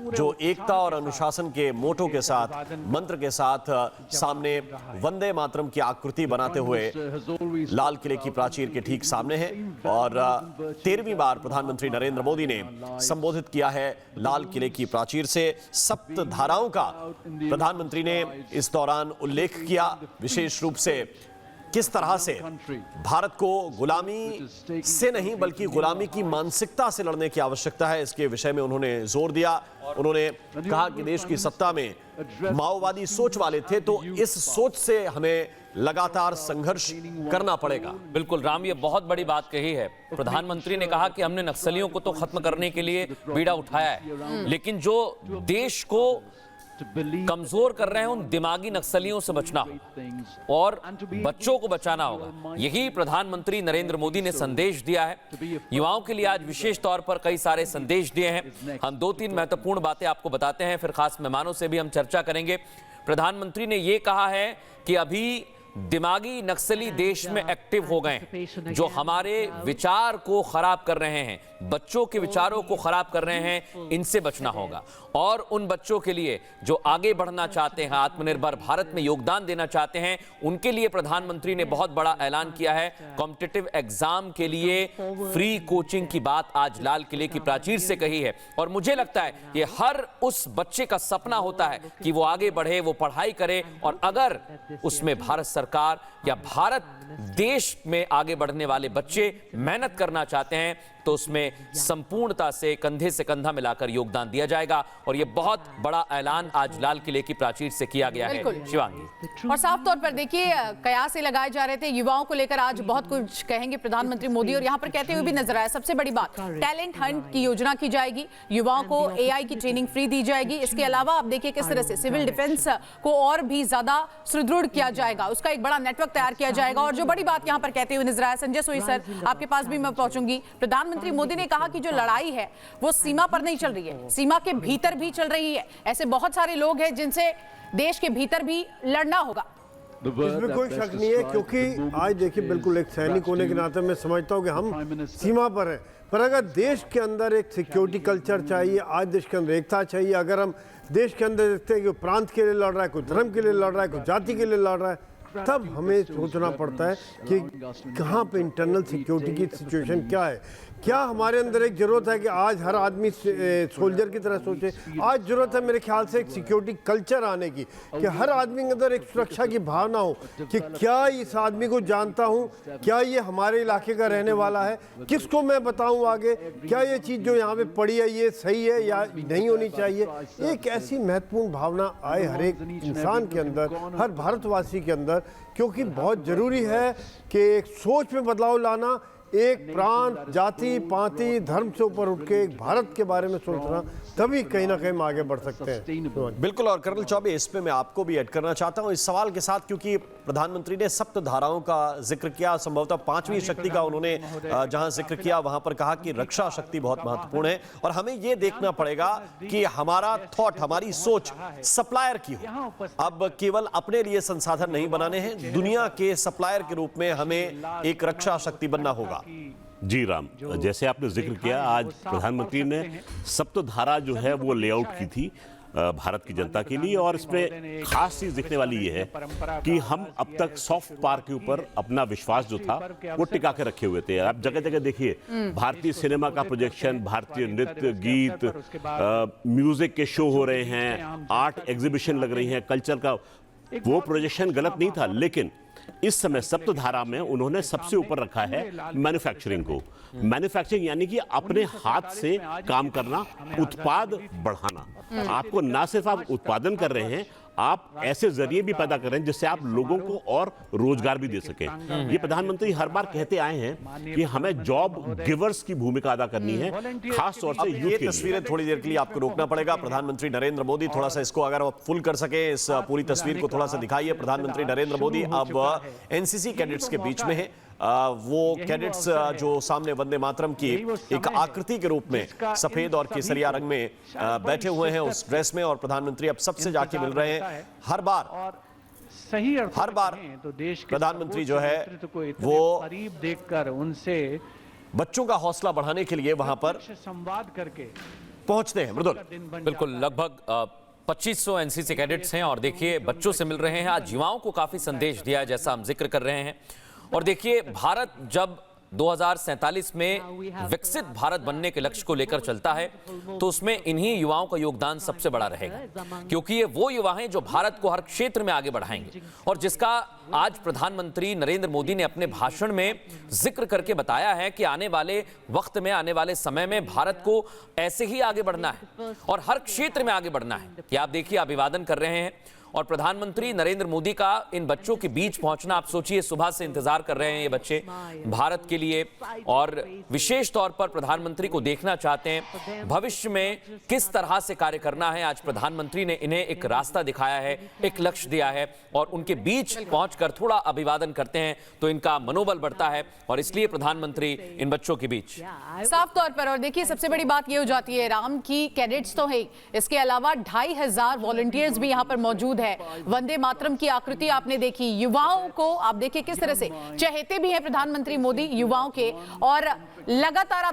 जो एकता और अनुशासन के मोटो के साथ, मंत्र के साथ सामने वंदे मातरम की आकृति बनाते हुए लाल किले की प्राचीर के ठीक सामने है। और 13वीं बार प्रधानमंत्री नरेंद्र मोदी ने संबोधित किया है लाल किले की प्राचीर से। सप्त धाराओं का प्रधानमंत्री ने इस दौरान उल्लेख किया, विशेष रूप से किस तरह से भारत को गुलामी से नहीं बल्कि गुलामी की मानसिकता से लड़ने की आवश्यकता है, इसके विषय में उन्होंने जोर दिया। उन्होंने कहा कि देश की सत्ता में माओवादी सोच वाले थे, तो इस सोच से हमें लगातार संघर्ष करना पड़ेगा। बिल्कुल राम, ये बहुत बड़ी बात कही है। प्रधानमंत्री ने कहा कि हमने नक्सलियों को तो खत्म करने के लिए बीड़ा उठाया है, लेकिन जो देश को कमजोर कर रहे हैं उन दिमागी नक्सलियों से बचना हो और बच्चों को बचाना होगा। यही प्रधानमंत्री नरेंद्र मोदी ने संदेश दिया है। युवाओं के लिए आज विशेष तौर पर कई सारे संदेश दिए हैं। हम 2-3 महत्वपूर्ण बातें आपको बताते हैं, फिर खास मेहमानों से भी हम चर्चा करेंगे। प्रधानमंत्री ने यह कहा है कि अभी दिमागी नक्सली देश में एक्टिव हो गए, जो हमारे विचार को खराब कर रहे हैं, बच्चों के विचारों को खराब कर रहे हैं, इनसे बचना होगा। और उन बच्चों के लिए जो आगे बढ़ना चाहते हैं, आत्मनिर्भर भारत में योगदान देना चाहते हैं, उनके लिए प्रधानमंत्री ने बहुत बड़ा ऐलान किया है। कॉम्पिटिटिव एग्जाम के लिए फ्री कोचिंग की बात आज लाल किले की प्राचीर से कही है। और मुझे लगता है ये हर उस बच्चे का सपना होता है कि वो आगे बढ़े, वो पढ़ाई करे, और अगर उसमें भारत सरकार या भारत देश में आगे बढ़ने वाले बच्चे मेहनत करना चाहते हैं तो उसमें संपूर्णता से कंधे से कंधा मिलाकर योगदान दिया जाएगा। और यह बहुत बड़ा ऐलान आज लाल किले की प्राचीर से किया गया है। शिवांगी, और साफ तौर पर देखिए कयास लगाए जा रहे थे युवाओं को लेकर, आज बहुत कुछ कहेंगे प्रधानमंत्री मोदी, और यहां पर कहते हुए भी नजर आया। सबसे बड़ी बात, टैलेंट हंट की योजना की जाएगी, युवाओं को AI की ट्रेनिंग फ्री दी जाएगी। इसके अलावा आप देखिए किस तरह से सिविल डिफेंस को और भी ज्यादा सुदृढ़ किया जाएगा, उसका एक बड़ा नेटवर्क तैयार किया जाएगा। और जो बड़ी बात यहां पर कहते हुए नजर आया, संजय सोई सर आपके पास भी मैं पहुंचूंगी। प्रधानमंत्री मोदी ने कहा कि जो लड़ाई है वो सीमा पर नहीं चल रही है, सीमा के भीतर भी चल रही है। ऐसे बहुत सारे लोग हैं जिनसे देश के भीतर भी लड़ना होगा। इसमें कोई शक नहीं है, क्योंकि आज देखिए बिल्कुल एक सैनिक होने के नाते मैं समझता हूं कि हम सीमा पर हैं, पर अगर देश के अंदर एक सिक्योरिटी कल्चर चाहिए, आज देश के अंदर एकता चाहिए। अगर हम देश के अंदर देखते हैं कि प्रांत के लिए लड़ रहा है, कोई धर्म के लिए लड़ रहा है, कोई जाति के लिए लड़ रहा है, तब हमें सोचना पड़ता है कि कहाँ पे इंटरनल सिक्योरिटी की सिचुएशन क्या है। क्या हमारे अंदर एक ज़रूरत है कि आज हर आदमी सोल्जर की तरह सोचे। आज ज़रूरत है मेरे ख्याल से एक सिक्योरिटी कल्चर आने की, कि हर आदमी के अंदर एक सुरक्षा की भावना हो कि क्या इस आदमी को जानता हूँ, क्या ये हमारे इलाके का रहने वाला है, किसको मैं बताऊँ आगे, क्या ये चीज़ जो यहाँ पे पड़ी है ये सही है या नहीं होनी चाहिए। एक ऐसी महत्वपूर्ण भावना आए हर एक इंसान के अंदर, हर भारतवासी के अंदर, क्योंकि बहुत ज़रूरी है कि एक सोच में बदलाव लाना, एक प्रांत, जाति, पाति, धर्म से ऊपर उठ के एक भारत के बारे में सोचना, तभी कहीं ना कहीं हम आगे बढ़ सकते हैं। बिल्कुल। और कर्नल चौबे, इस पे मैं आपको भी ऐड करना चाहता हूं इस सवाल के साथ, क्योंकि प्रधानमंत्री ने सप्त धाराओं का जिक्र किया, संभवतः 5वीं शक्ति का उन्होंने जहां जिक्र किया वहां पर कहा कि रक्षा शक्ति बहुत महत्वपूर्ण है। और हमें यह देखना पड़ेगा कि हमारा थॉट, हमारी सोच सप्लायर की हो। अब केवल अपने लिए संसाधन नहीं बनाने हैं, दुनिया के सप्लायर के रूप में हमें एक रक्षा शक्ति बनना होगा। जी राम, जैसे आपने जिक्र किया, आज प्रधानमंत्री ने सप्तधारा जो है वो लेआउट की थी भारत की जनता के लिए। और इसमें खास चीज दिखने वाली ये है कि हम अब तक सॉफ्ट पावर के ऊपर अपना विश्वास जो था वो टिका के रखे हुए थे। आप जगह जगह देखिए भारतीय सिनेमा का प्रोजेक्शन, भारतीय नृत्य, गीत, म्यूजिक के शो हो रहे हैं, आर्ट एग्जीबिशन लग रही है, कल्चर का वो प्रोजेक्शन गलत नहीं था, लेकिन इस समय सप्तधारा में उन्होंने सबसे ऊपर रखा है मैन्युफैक्चरिंग को। मैन्युफैक्चरिंग यानी कि अपने हाथ से काम करना, उत्पाद बढ़ाना। आपको ना सिर्फ आप उत्पादन कर रहे हैं, आप ऐसे जरिए भी पैदा कर रहे हैं जिससे आप लोगों को और रोजगार भी दे सकें। ये प्रधानमंत्री हर बार कहते आए हैं कि हमें जॉब गिवर्स की भूमिका अदा करनी है, खास तौर से यूथ। ये तस्वीरें थोड़ी देर के लिए आपको रोकना पड़ेगा। प्रधानमंत्री नरेंद्र मोदी, थोड़ा सा इसको अगर आप फुल कर सके, इस पूरी तस्वीर को थोड़ा सा दिखाइए। प्रधानमंत्री नरेंद्र मोदी अब एनसीसी कैडेट्स के बीच में है। वो कैडेट्स जो सामने वंदे मातरम की एक आकृति के रूप में सफेद और केसरिया रंग में बैठे हुए हैं उस ड्रेस में, और प्रधानमंत्री अब सबसे जाके मिल रहे हैं। हर बार तो देश प्रधानमंत्री जो है वो करीब देखकर उनसे बच्चों का हौसला बढ़ाने के लिए वहां पर संवाद करके पहुंचते हैं। मृदुल, बिल्कुल, लगभग 2500 एनसीसी कैडेट्स हैं और देखिए बच्चों से मिल रहे हैं। आज युवाओं को काफी संदेश दिया है, जैसा हम जिक्र कर रहे हैं। और देखिए, भारत जब 2047 में विकसित भारत बनने के लक्ष्य को लेकर चलता है तो उसमें इन्हीं युवाओं का योगदान सबसे बड़ा रहेगा, क्योंकि ये वो युवा हैं जो भारत को हर क्षेत्र में आगे बढ़ाएंगे और जिसका आज प्रधानमंत्री नरेंद्र मोदी ने अपने भाषण में जिक्र करके बताया है कि आने वाले वक्त में, आने वाले समय में भारत को ऐसे ही आगे बढ़ना है और हर क्षेत्र में आगे बढ़ना है। कि आप देखिए, अभिवादन कर रहे हैं और प्रधानमंत्री नरेंद्र मोदी का इन बच्चों के बीच पहुंचना, आप सोचिए, सुबह से इंतजार कर रहे हैं ये बच्चे भारत के लिए और विशेष तौर पर प्रधानमंत्री को देखना चाहते हैं, भविष्य में किस तरह से कार्य करना है। आज प्रधानमंत्री ने इन्हें एक रास्ता दिखाया है, एक लक्ष्य दिया है और उनके बीच पहुंचकर थोड़ा अभिवादन करते हैं तो इनका मनोबल बढ़ता है और इसलिए प्रधानमंत्री इन बच्चों के बीच साफ तौर पर। और देखिए, सबसे बड़ी बात ये हो जाती है राम की कैडेट्स तो है, इसके अलावा 2500 वॉलंटियर्स भी यहाँ पर मौजूद है। वंदे मातरम की आकृति आपने देखी, युवाओं को आप देखिए किस तरह से चहेते भी हैं प्रधानमंत्री मोदी युवाओं के। और लगातार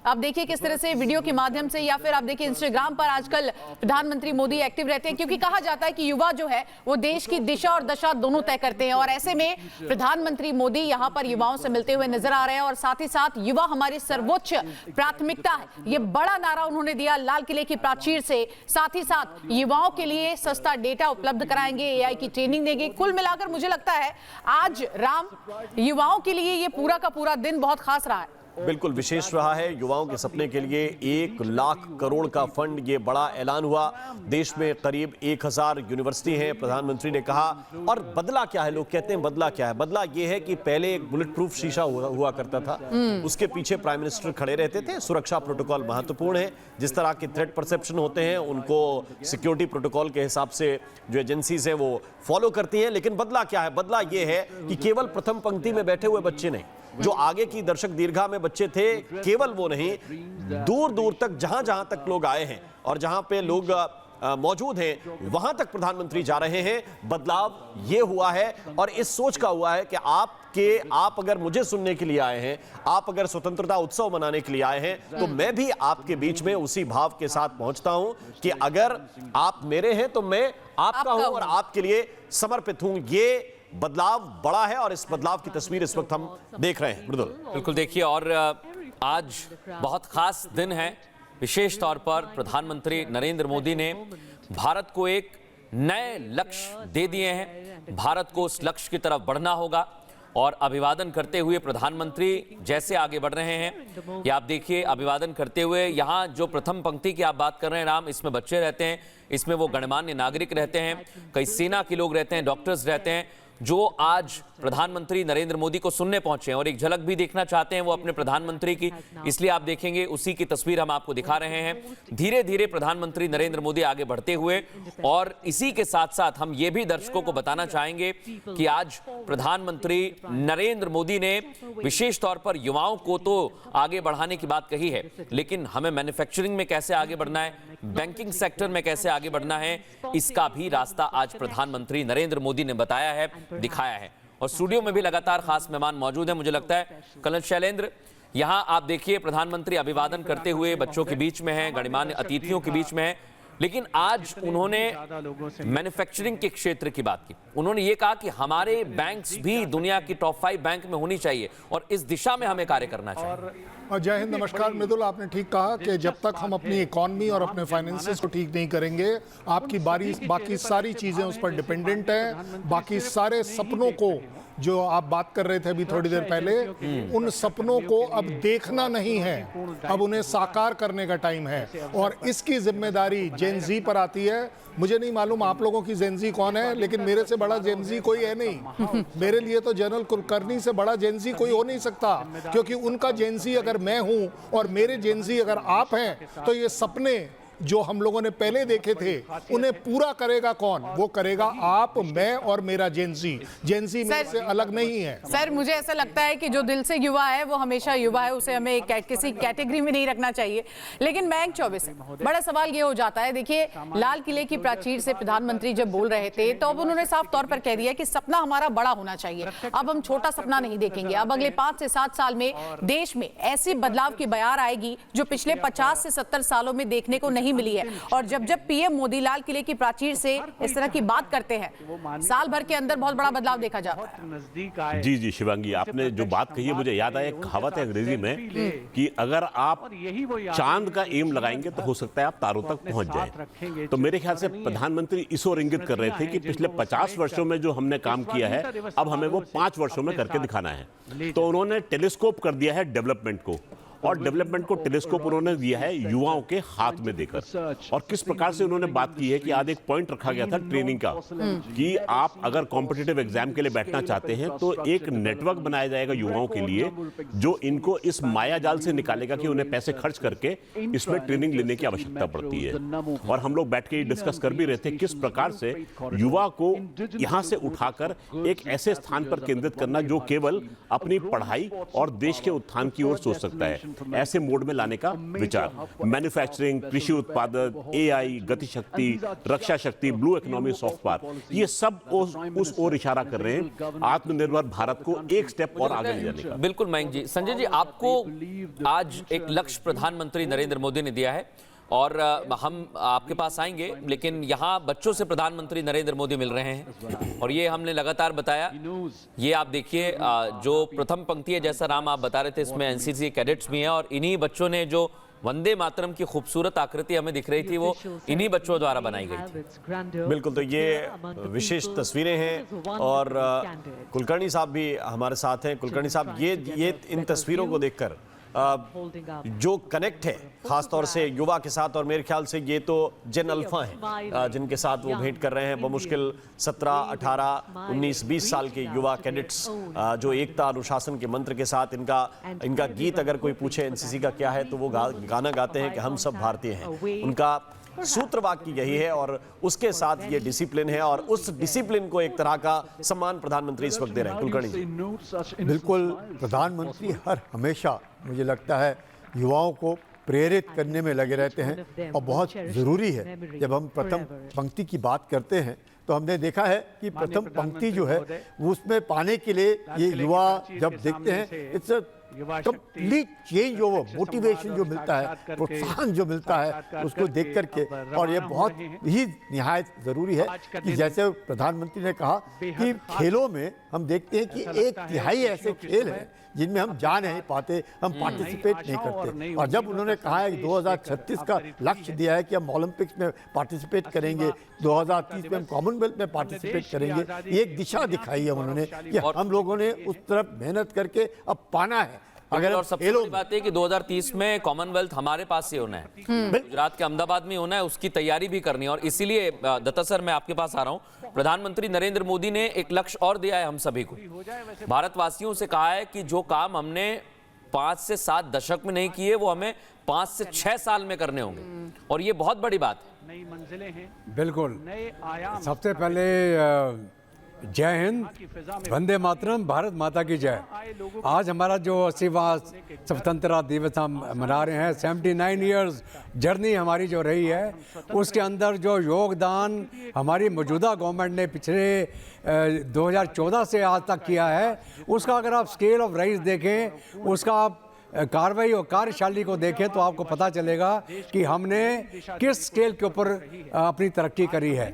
आप देखिए किस तरह से वीडियो के माध्यम से या फिर आप देखिए इंस्टाग्राम पर आजकल प्रधानमंत्री मोदी एक्टिव रहते हैं, क्योंकि कहा जाता है कि युवा जो है वो देश की दिशा और दशा दोनों तय करते हैं। और ऐसे में प्रधानमंत्री मोदी यहां पर युवाओं से मिलते हुए नजर आ रहे हैं और साथ ही साथ युवा हमारी सर्वोच्च प्राथमिकता है, ये बड़ा नारा उन्होंने दिया लाल किले की प्राचीर से। साथ ही साथ युवाओं के लिए सस्ता डेटा उपलब्ध कराएंगे, AI की ट्रेनिंग देंगे। कुल मिलाकर मुझे लगता है आज राम युवाओं के लिए ये पूरा का पूरा दिन बहुत खास रहा है। बिल्कुल विशेष रहा है। युवाओं के सपने के लिए 1 लाख करोड़ का फंड, ये बड़ा ऐलान हुआ। देश में करीब 1000 यूनिवर्सिटी हैं, प्रधानमंत्री ने कहा। और बदला क्या है, लोग कहते हैं बदला क्या है? बदला ये है कि पहले एक बुलेट प्रूफ शीशा हुआ करता था, उसके पीछे प्राइम मिनिस्टर खड़े रहते थे। सुरक्षा प्रोटोकॉल महत्वपूर्ण है, जिस तरह के थ्रेट परसेप्शन होते हैं उनको सिक्योरिटी प्रोटोकॉल के हिसाब से जो एजेंसीज हैं वो फॉलो करती हैं। लेकिन बदला क्या है? बदला ये है कि केवल प्रथम पंक्ति में बैठे हुए बच्चे नहीं, जो आगे की दर्शक दीर्घा में बच्चे थे, केवल वो नहीं, दूर दूर तक जहां जहां तक लोग आए हैं और जहां पे लोग मौजूद हैं वहां तक प्रधानमंत्री जा रहे हैं। बदलाव ये हुआ है और इस सोच का हुआ है कि आप अगर मुझे सुनने के लिए आए हैं, आप अगर स्वतंत्रता उत्सव मनाने के लिए आए हैं, तो मैं भी आपके बीच में उसी भाव के साथ पहुंचता हूं कि अगर आप मेरे हैं तो मैं आपका हूं और आपके लिए समर्पित हूं। ये बदलाव बड़ा है और इस बदलाव की तस्वीर इस वक्त हम देख रहे हैं। बिल्कुल देखिए, और आज बहुत खास दिन है। विशेष तौर पर प्रधानमंत्री नरेंद्र मोदी ने भारत को एक नए लक्ष्य दे दिए हैं। भारत को उस लक्ष्य की तरफ बढ़ना होगा और अभिवादन करते हुए प्रधानमंत्री जैसे आगे बढ़ रहे हैं, ये आप देखिए अभिवादन करते हुए। यहाँ जो प्रथम पंक्ति की आप बात कर रहे हैं राम, इसमें बच्चे रहते हैं, इसमें वो गणमान्य नागरिक रहते हैं, कई सेना के लोग रहते हैं, डॉक्टर्स रहते हैं, जो आज प्रधानमंत्री नरेंद्र मोदी को सुनने पहुंचे हैं और एक झलक भी देखना चाहते हैं वो अपने प्रधानमंत्री की। इसलिए आप देखेंगे उसी की तस्वीर हम आपको दिखा रहे हैं। धीरे धीरे प्रधानमंत्री नरेंद्र मोदी आगे बढ़ते हुए, और इसी के साथ साथ हम ये भी दर्शकों को बताना चाहेंगे कि आज प्रधानमंत्री नरेंद्र मोदी ने विशेष तौर पर युवाओं को तो आगे बढ़ाने की बात कही है, लेकिन हमें मैन्युफैक्चरिंग में कैसे आगे बढ़ना है, बैंकिंग सेक्टर में कैसे आगे बढ़ना है, इसका भी रास्ता आज प्रधानमंत्री नरेंद्र मोदी ने बताया है, दिखाया है। और स्टूडियो में भी लगातार खास मेहमान मौजूद हैं। मुझे लगता है कर्नल शैलेंद्र, यहां आप देखिए प्रधानमंत्री अभिवादन करते हुए बच्चों के बीच में हैं, गणमान्य अतिथियों के बीच में हैं, लेकिन आज उन्होंने मैन्युफैक्चरिंग के क्षेत्र की बात की। उन्होंने ये कहा कि हमारे बैंक्स भी दुनिया की टॉप 5 बैंक में होनी चाहिए और इस दिशा में हमें कार्य करना चाहिए। जय हिंद, नमस्कार। मृदुल, आपने ठीक कहा कि जब तक हम अपनी इकॉनमी और अपने फाइनेंसेस को ठीक नहीं करेंगे, आपकी बाकी सारी चीजें उस पर डिपेंडेंट हैं। बाकी सारे सपनों को जो आप बात कर रहे थे अभी थोड़ी देर पहले, उन सपनों को अब देखना नहीं है, अब उन्हें साकार करने का टाइम है और इसकी जिम्मेदारी जेन जी पर आती है। मुझे नहीं मालूम आप लोगों की जेन जी कौन है, लेकिन मेरे से बड़ा जेन जी कोई है नहीं। मेरे लिए तो जनरल कुलकर्णी से बड़ा जेन जी कोई हो नहीं सकता, क्योंकि उनका जेन जी अगर मैं हूं और मेरे जेन जी अगर आप हैं, तो ये सपने जो हम लोगों ने पहले देखे थे उन्हें पूरा करेगा कौन? वो करेगा आप, मैं और मेरा जेंजी मेरे से अलग नहीं है। सर मुझे ऐसा लगता है कि जो दिल से युवा है वो हमेशा युवा है, उसे हमें किसी कैटेगरी में नहीं रखना चाहिए। लेकिन मयंक चौबे से बड़ा सवाल ये हो जाता है, देखिए लाल किले की प्राचीर से प्रधानमंत्री जब बोल रहे थे तो अब उन्होंने साफ तौर पर कह दिया कि सपना हमारा बड़ा होना चाहिए, अब हम छोटा सपना नहीं देखेंगे। अब अगले 5 से 7 साल में देश में ऐसे बदलाव की बयार आएगी जो पिछले 50 से 70 सालों में देखने को नहीं मिली है। और जब जब पीएम मोदी लाल किले की प्राचीर से इस तरह की बात करते हैं, साल भर के अंदर बहुत बड़ा बदलाव देखा जाता है। जी शिवांगी, आपने जो बात कही है मुझे याद आया, एक कहावत है अंग्रेजी में कि अगर आप चांद का एम लगाएंगे तो हो सकता है आप तारों तक पहुंच जाए। तो मेरे ख्याल से प्रधानमंत्री इस ओर इंगित कर रहे थे कि पिछले 50 वर्षों में जो हमने काम किया है अब हमें वो 5 वर्षों में करके दिखाना है। तो उन्होंने टेलीस्कोप कर दिया है डेवलपमेंट को, और डेवलपमेंट को टेलीस्कोप उन्होंने दिया है युवाओं के हाथ में देकर। और किस प्रकार से उन्होंने बात की है कि आज एक पॉइंट रखा गया था ट्रेनिंग का कि आप अगर कॉम्पिटिटिव एग्जाम के लिए बैठना चाहते हैं तो एक नेटवर्क बनाया जाएगा युवाओं के लिए जो इनको इस माया जाल से निकालेगा कि उन्हें पैसे खर्च करके इसमें ट्रेनिंग लेने की आवश्यकता पड़ती है। और हम लोग बैठ के डिस्कस कर भी रहे थे किस प्रकार से युवा को यहां से उठाकर एक ऐसे स्थान पर केंद्रित करना जो केवल अपनी पढ़ाई और देश के उत्थान की ओर सोच सकता है, ऐसे मोड में लाने का विचार। मैन्युफैक्चरिंग, कृषि उत्पादन, एआई, गति शक्ति, रक्षा शक्ति, ब्लू इकोनॉमी, सॉफ्ट पावर, ये सब उस ओर इशारा कर रहे हैं, आत्मनिर्भर भारत को एक स्टेप और आगे ले जाने का। बिल्कुल मयंक जी। संजय जी, आपको आज एक लक्ष्य प्रधानमंत्री नरेंद्र मोदी ने दिया है और हम आपके पास आएंगे, लेकिन यहाँ बच्चों से प्रधानमंत्री नरेंद्र मोदी मिल रहे हैं और ये हमने लगातार बताया। ये आप देखिए, जो प्रथम पंक्ति है, जैसा नाम आप बता रहे थे, इसमें एनसीसी कैडेट्स भी हैं और इन्हीं बच्चों ने जो वंदे मातरम की खूबसूरत आकृति हमें दिख रही थी वो इन्हीं बच्चों द्वारा बनाई गई थी। बिल्कुल, तो ये विशेष तस्वीरें हैं और कुलकर्णी साहब भी हमारे साथ हैं। कुलकर्णी साहब, ये इन तस्वीरों को देखकर जो कनेक्ट है खासतौर से युवा के साथ, और मेरे ख्याल से ये तो जेन अल्फा हैं जिनके साथ वो भेंट कर रहे हैं, बमुश्किल 17, 18, 19, 20 साल के युवा कैडेट्स जो एकता अनुशासन के मंत्र के साथ इनका गीत अगर कोई पूछे एनसीसी का क्या है तो वो गाना गाते हैं कि हम सब भारतीय हैं। उनका सूत्र वाक्य यही है और उसके साथ ये डिसिप्लिन है और उस डिसिप्लिन को एक तरह का सम्मान प्रधानमंत्री इस वक्त दे रहे हैं। कुलकर्णी जी। बिल्कुल, प्रधानमंत्री हर हमेशा मुझे लगता है युवाओं को प्रेरित करने में लगे रहते हैं और बहुत ज़रूरी है। जब हम प्रथम पंक्ति की बात करते हैं तो हमने देखा है कि प्रथम पंक्ति जो है उसमें पाने के लिए ये युवा जब देखते हैं, it's complete change over, motivation जो मिलता है, प्रोत्साहन जो मिलता है उसको देख करके। और ये बहुत ही निहायत ज़रूरी है कि जैसे प्रधानमंत्री ने कहा कि खेलों में हम देखते हैं कि 1/3 ऐसे खेल हैं जिनमें हम जा नहीं पाते, हम पार्टिसिपेट नहीं करते। और जब उन्होंने कहा है कि 2036 का लक्ष्य दिया है कि हम ओलंपिक्स में पार्टिसिपेट करेंगे, 2030 में हम कॉमनवेल्थ में पार्टिसिपेट करेंगे, एक दिशा दिखाई है उन्होंने कि हम लोगों ने उस तरफ मेहनत करके अब पाना है। अगर और सबसे बड़ी बात है कि 2030 में कॉमनवेल्थ हमारे पास ही होना है, गुजरात के अहमदाबाद में होना है, उसकी तैयारी भी करनी है। और इसीलिए दत्ता सर, मैं आपके पास आ रहा हूं। प्रधानमंत्री नरेंद्र मोदी ने एक लक्ष्य और दिया है हम सभी को, भारतवासियों से कहा है कि जो काम हमने 5 से 7 दशक में नहीं किए वो हमें 5 से 6 साल में करने होंगे, और ये बहुत बड़ी बात है। नई मंजिलें हैं, बिल्कुल। नए आयाम। सबसे पहले जय हिंद, वंदे मातरम, भारत माता की जय। आज हमारा जो 80वां स्वतंत्रता दिवस हम मना रहे हैं, 79 इयर्स जर्नी हमारी जो रही है, उसके अंदर जो योगदान हमारी मौजूदा गवर्नमेंट ने पिछले 2014 से आज तक किया है, उसका अगर आप स्केल ऑफ राइज देखें, उसका आप कार्रवाई और कार्यशैली को देखें तो आपको पता चलेगा कि हमने किस स्केल के ऊपर अपनी तरक्की करी है।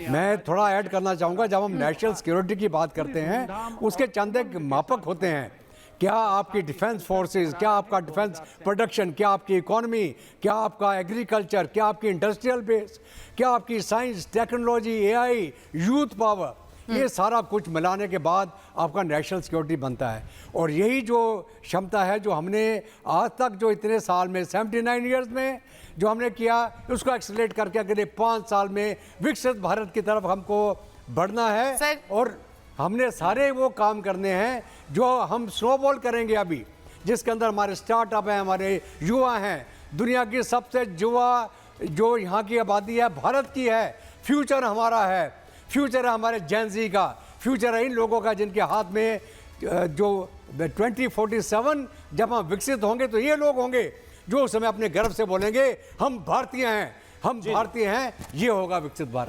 मैं थोड़ा ऐड करना चाहूँगा, जब हम नेशनल सिक्योरिटी की बात करते हैं उसके चंद एक मापक होते हैं। क्या आपकी डिफेंस फोर्सेस, क्या आपका डिफेंस प्रोडक्शन, क्या आपकी इकोनॉमी, क्या आपका एग्रीकल्चर, क्या आपकी इंडस्ट्रियल बेस, क्या आपकी science technology, AI, youth power, ये सारा कुछ मिलाने के बाद आपका नेशनल सिक्योरिटी बनता है। और यही जो क्षमता है जो हमने आज तक जो इतने साल में 79 इयर्स में जो हमने किया, उसको एक्सेलरेट करके अगले 5 साल में विकसित भारत की तरफ हमको बढ़ना है। और हमने सारे वो काम करने हैं जो हम स्नोबॉल करेंगे अभी, जिसके अंदर हमारे स्टार्टअप हैं, हमारे युवा हैं, दुनिया की सबसे युवा जो यहाँ की आबादी है भारत की है, फ्यूचर हमारा है, फ्यूचर है हमारे जेनजी का, फ्यूचर है इन लोगों का जिनके हाथ में जो 2047 जब हम विकसित होंगे तो ये लोग होंगे जो उस समय अपने गर्व से बोलेंगे हम भारतीय हैं, हम भारतीय हैं, ये होगा विकसित भारत।